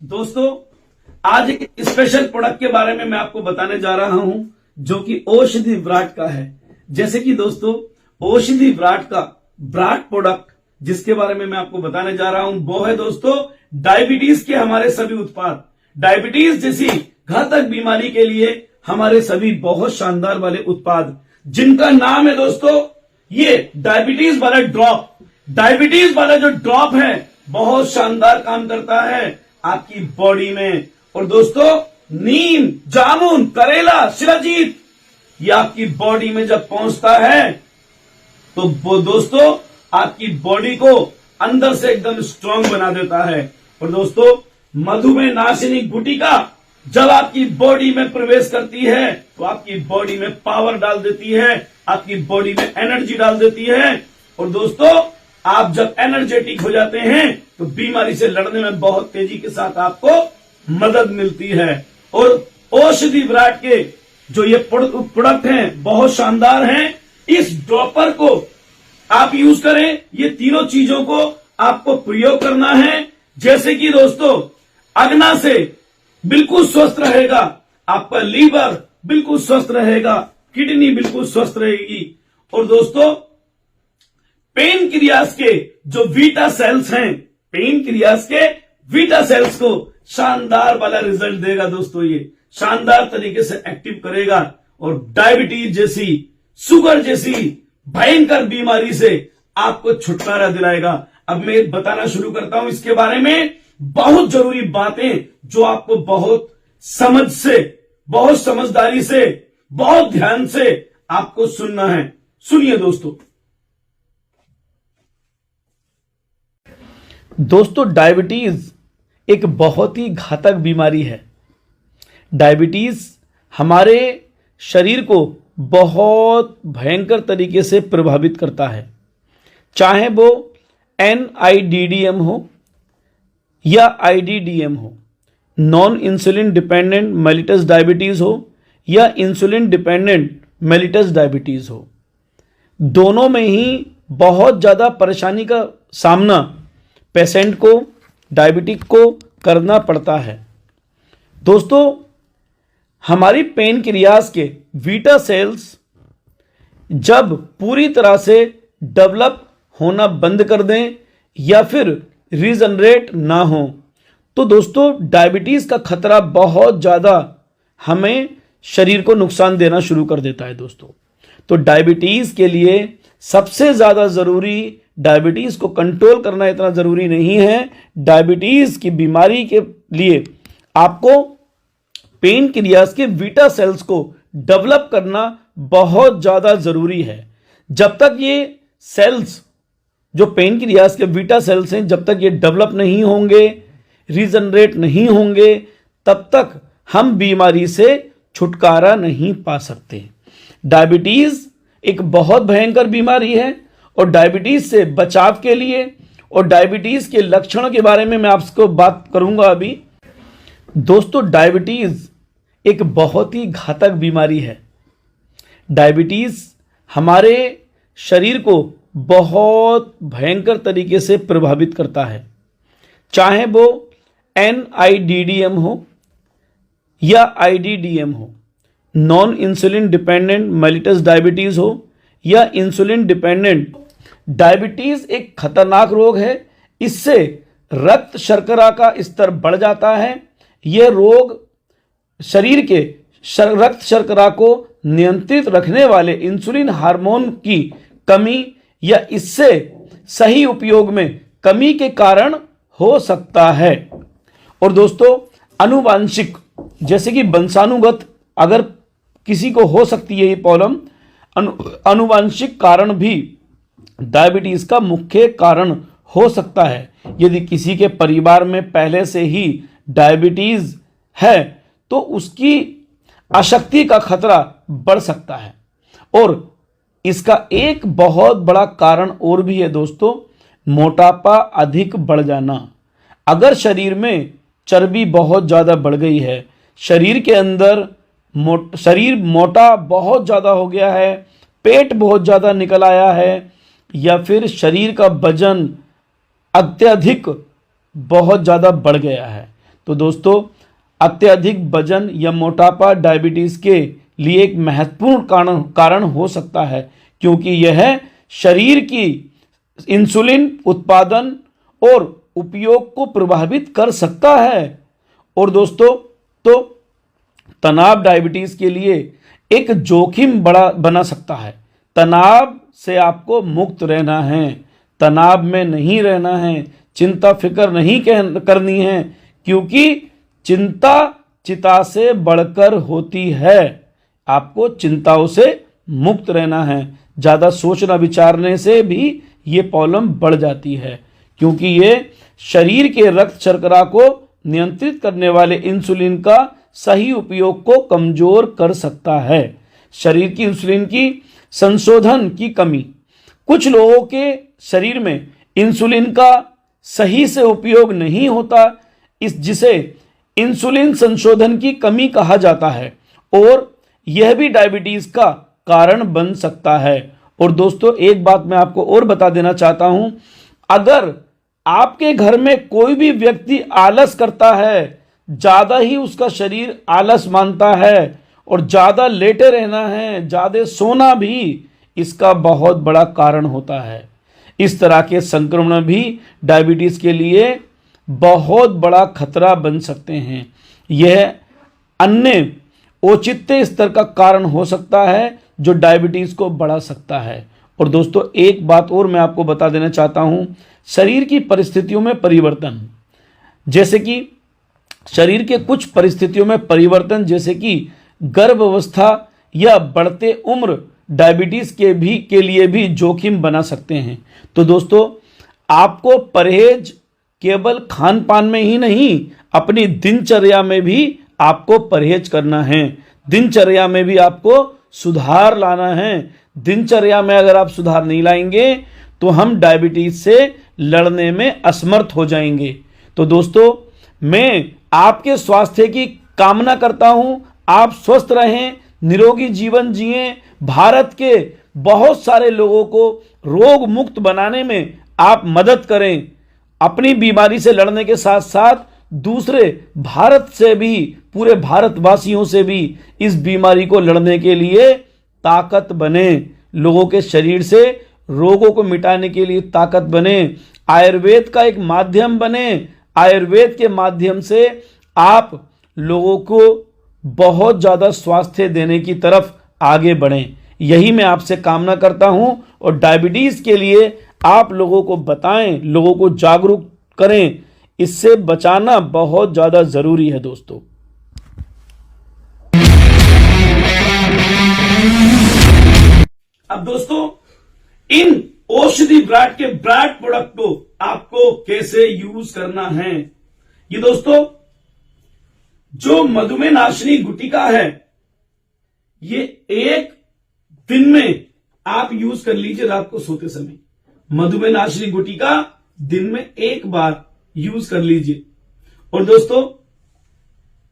दोस्तों, आज एक स्पेशल प्रोडक्ट के बारे में मैं आपको बताने जा रहा हूं जो कि औषधि विराट का है। जैसे कि दोस्तों, औषधि विराट का विराट प्रोडक्ट जिसके बारे में मैं आपको बताने जा रहा हूं वो है दोस्तों डायबिटीज के हमारे सभी उत्पाद। डायबिटीज जैसी घातक बीमारी के लिए हमारे सभी बहुत शानदार वाले उत्पाद जिनका नाम है दोस्तों ये डायबिटीज वाला ड्रॉप। डायबिटीज वाला जो ड्रॉप है बहुत शानदार काम करता है आपकी बॉडी में। और दोस्तों, नीम, जामुन, करेला, शिलाजीत ये आपकी बॉडी में जब पहुंचता है तो वो दोस्तों आपकी बॉडी को अंदर से एकदम स्ट्रांग बना देता है। और दोस्तों, मधुमेह नाशिनी गुटिका जब आपकी बॉडी में प्रवेश करती है तो आपकी बॉडी में पावर डाल देती है, आपकी बॉडी में एनर्जी डाल देती है। और दोस्तों, आप जब एनर्जेटिक हो जाते हैं तो बीमारी से लड़ने में बहुत तेजी के साथ आपको मदद मिलती है। और औषधि विराट के जो ये प्रोडक्ट हैं बहुत शानदार हैं। इस ड्रॉपर को आप यूज करें, ये तीनों चीजों को आपको प्रयोग करना है। जैसे कि दोस्तों, अग्ना से बिल्कुल स्वस्थ रहेगा, आपका लीवर बिल्कुल स्वस्थ रहेगा, किडनी बिल्कुल स्वस्थ रहेगी। और दोस्तों, पेन क्रियास के जो वीटा सेल्स हैं, पेन क्रियास के वीटा सेल्स को शानदार वाला रिजल्ट देगा। दोस्तों, ये शानदार तरीके से एक्टिव करेगा और डायबिटीज जैसी, शुगर जैसी भयंकर बीमारी से आपको छुटकारा दिलाएगा। अब मैं बताना शुरू करता हूं इसके बारे में बहुत जरूरी बातें जो आपको बहुत समझ से, बहुत समझदारी से, बहुत ध्यान से आपको सुनना है। सुनिए दोस्तों। दोस्तों, डायबिटीज एक बहुत ही घातक बीमारी है। डायबिटीज हमारे शरीर को बहुत भयंकर तरीके से प्रभावित करता है, चाहे वो NIDDM हो या IDDM हो, non insulin dependent mellitus diabetes हो या इंसुलिन डिपेंडेंट मेलिटस डायबिटीज हो। दोनों में ही बहुत ज्यादा परेशानी का सामना पेशेंट को, डायबिटिक को करना पड़ता है। दोस्तों, हमारी पेनक्रियाज के वीटा सेल्स जब पूरी तरह से डेवलप होना बंद कर दें या फिर रीजनरेट ना हो तो दोस्तों डायबिटीज का खतरा बहुत ज्यादा हमें शरीर को नुकसान देना शुरू कर देता है। दोस्तों, तो डायबिटीज के लिए सबसे ज्यादा जरूरी, डायबिटीज को कंट्रोल करना इतना जरूरी नहीं है। डायबिटीज की बीमारी के लिए आपको पेनक्रियाज के वीटा सेल्स को डेवलप करना बहुत ज्यादा जरूरी है। जब तक ये सेल्स, जो पेनक्रियाज के वीटा सेल्स हैं, जब तक ये डेवलप नहीं होंगे, रीजनरेट नहीं होंगे, तब तक हम बीमारी से छुटकारा नहीं पा सकते। डायबिटीज एक बहुत भयंकर बीमारी है और डायबिटीज से बचाव के लिए और डायबिटीज के लक्षणों के बारे में मैं आपको बात करूंगा अभी। दोस्तों, डायबिटीज एक बहुत ही घातक बीमारी है। डायबिटीज हमारे शरीर को बहुत भयंकर तरीके से प्रभावित करता है, चाहे वो NIDDM हो या IDDM हो, non insulin dependent mellitus diabetes हो या इंसुलिन डिपेंडेंट। डायबिटीज एक खतरनाक रोग है। इससे रक्त शर्करा का स्तर बढ़ जाता है। यह रोग शरीर के रक्त शर्करा को नियंत्रित रखने वाले इंसुलिन हार्मोन की कमी या इससे सही उपयोग में कमी के कारण हो सकता है। और दोस्तों, आनुवांशिक, जैसे कि वंशानुगत अगर किसी को हो सकती है ये प्रॉब्लम, आनुवांशिक कारण भी डायबिटीज का मुख्य कारण हो सकता है। यदि किसी के परिवार में पहले से ही डायबिटीज है तो उसकी अशक्ति का खतरा बढ़ सकता है। और इसका एक बहुत बड़ा कारण और भी है दोस्तों, मोटापा अधिक बढ़ जाना। अगर शरीर में चर्बी बहुत ज्यादा बढ़ गई है, शरीर के अंदर शरीर मोटा बहुत ज्यादा हो गया है, पेट बहुत ज्यादा निकल आया है, या फिर शरीर का वजन अत्यधिक बहुत ज्यादा बढ़ गया है, तो दोस्तों, अत्यधिक वजन या मोटापा डायबिटीज के लिए एक महत्वपूर्ण कारण हो सकता है, क्योंकि यह शरीर की इंसुलिन उत्पादन और उपयोग को प्रभावित कर सकता है। और दोस्तों, तो तनाव डायबिटीज के लिए एक जोखिम बना सकता है। तनाव से आपको मुक्त रहना है, तनाव में नहीं रहना है, चिंता फिक्र नहीं करनी है, क्योंकि चिंता चिता से बढ़कर होती है। आपको चिंताओं से मुक्त रहना है। ज़्यादा सोचना विचारने से भी ये प्रॉब्लम बढ़ जाती है, क्योंकि ये शरीर के रक्त शर्करा को नियंत्रित करने वाले इंसुलिन का सही उपयोग को कमजोर कर सकता है। शरीर की इंसुलिन की संशोधन की कमी, कुछ लोगों के शरीर में इंसुलिन का सही से उपयोग नहीं होता, जिसे इंसुलिन संशोधन की कमी कहा जाता है, और यह भी डायबिटीज का कारण बन सकता है। और दोस्तों, एक बात मैं आपको और बता देना चाहता हूं, अगर आपके घर में कोई भी व्यक्ति आलस करता है, ज्यादा ही उसका शरीर आलस मानता है, और ज्यादा लेटे रहना है, ज्यादा सोना भी इसका बहुत बड़ा कारण होता है। इस तरह के संक्रमण भी डायबिटीज के लिए बहुत बड़ा खतरा बन सकते हैं। यह अन्य औचित्य स्तर का कारण हो सकता है जो डायबिटीज को बढ़ा सकता है। और दोस्तों, एक बात और मैं आपको बता देना चाहता हूं, शरीर की परिस्थितियों में परिवर्तन, जैसे कि शरीर के कुछ परिस्थितियों में परिवर्तन, जैसे कि गर्भावस्था या बढ़ते उम्र, डायबिटीज के लिए भी जोखिम बना सकते हैं। तो दोस्तों, आपको परहेज केवल खान पान में ही नहीं, अपनी दिनचर्या में भी आपको परहेज करना है। दिनचर्या में भी आपको सुधार लाना है। दिनचर्या में अगर आप सुधार नहीं लाएंगे तो हम डायबिटीज से लड़ने में असमर्थ हो जाएंगे। तो दोस्तों, मैं आपके स्वास्थ्य की कामना करता हूं, आप स्वस्थ रहें, निरोगी जीवन जिएं, भारत के बहुत सारे लोगों को रोग मुक्त बनाने में आप मदद करें। अपनी बीमारी से लड़ने के साथ साथ दूसरे भारत से भी, पूरे भारतवासियों से भी इस बीमारी को लड़ने के लिए ताकत बने। लोगों के शरीर से रोगों को मिटाने के लिए ताकत बने। आयुर्वेद का एक माध्यम बने। आयुर्वेद के माध्यम से आप लोगों को बहुत ज़्यादा स्वास्थ्य देने की तरफ आगे बढ़ें, यही मैं आपसे कामना करता हूं। और डायबिटीज़ के लिए आप लोगों को बताएं, लोगों को जागरूक करें, इससे बचाना बहुत ज़्यादा ज़रूरी है दोस्तों। अब दोस्तों, इन औषधि ब्रांड के ब्रांड प्रोडक्ट को आपको कैसे यूज करना है, ये दोस्तों जो मधुमेह नाशिनी गुटिका है, ये एक दिन में आप यूज कर लीजिए रात को सोते समय। मधुमेह नाशिनी गुटिका दिन में एक बार यूज कर लीजिए। और दोस्तों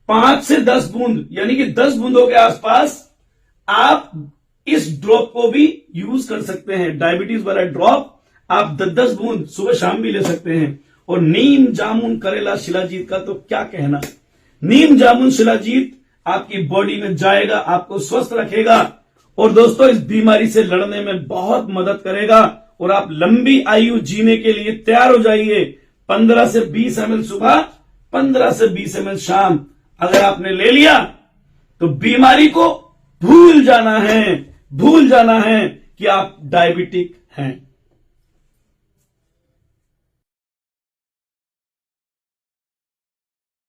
5 से 10 बूंद यानी कि 10 बूंदों के आसपास आप इस ड्रॉप को भी यूज कर सकते हैं। डायबिटीज वाला ड्रॉप आप 10-10 बूंद सुबह शाम भी ले सकते हैं। और नीम जामुन करेला शिलाजीत का तो क्या कहना। नीम जामुन शिलाजीत आपकी बॉडी में जाएगा, आपको स्वस्थ रखेगा और दोस्तों इस बीमारी से लड़ने में बहुत मदद करेगा और आप लंबी आयु जीने के लिए तैयार हो जाइए। 15 से 20 ml सुबह, 15 से 20 ml शाम अगर आपने ले लिया तो बीमारी को भूल जाना है कि आप डायबिटिक हैं।